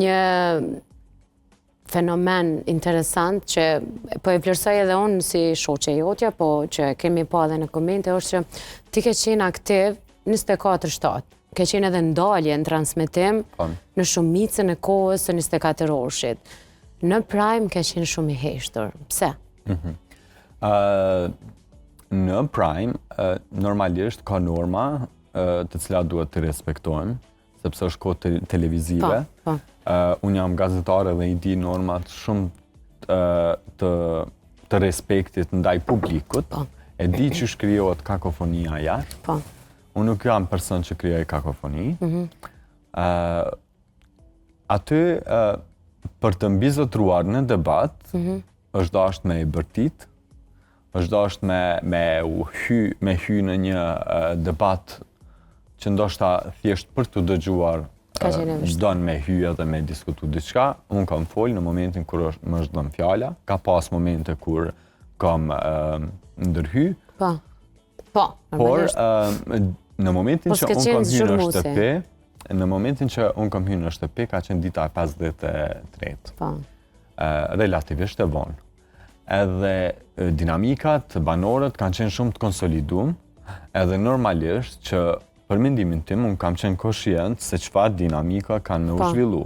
një fenomen interesant që po e vlerësoj edhe unë si shoqe jotja, po që kemi pa edhe në komente, është që ti ke qenë aktiv 24/7. Ke qenë edhe ndalje në transmetim në shumicën e kohës së 24 orëshit. Në Prime ke qenë shumë i heshtur. Pse? Në Prime, normalisht ka norma të cilat duhet të respektojmë, sepse është kohë televizive. Unë jam gazetare dhe i di normat shumë të respektit ndaj publikut. E di që shkrijohet kakofonia jashtë. Unë nuk jam person që krijoj kakofoni. Aty, për të mbizotruar në debat, është dashur me e bërtit, është dashur me hy në një debat që ndoshta thjesht për të dëgjuar don me hyja dhe me diskutu diçka. Unë kam folë në momentin kur më është dhënë fjala, ka pas momente kur kam ndërhy. Por në momentin që unë kam hyrë në shtëpi, ka qenë dita e 53. Relativisht e vonë. Edhe dinamikat, banorët kanë qenë shumë të konsoliduar, edhe normalisht që për mendimin tim, unë kam qenë koshient se çfarë dinamika kanë u zhvillu.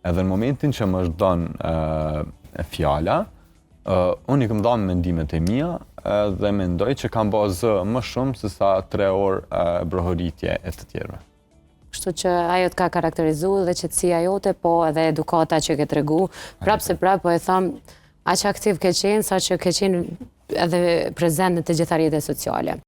Edhe në momentin që më është dhënë fjala, unë i kam dhënë mendimet e mia dhe mendoj që kam bazë më shumë se sa 3 orë brohoritje e të tjerëve. Kështu që ajo të ka karakterizuar dhe qetësia jote, po edhe edukata që ke tregu. Prapë se prapë, po e tham, aq aktiv ke qenë, sa që ke qenë edhe prezent në të gjitha rrjetet sociale.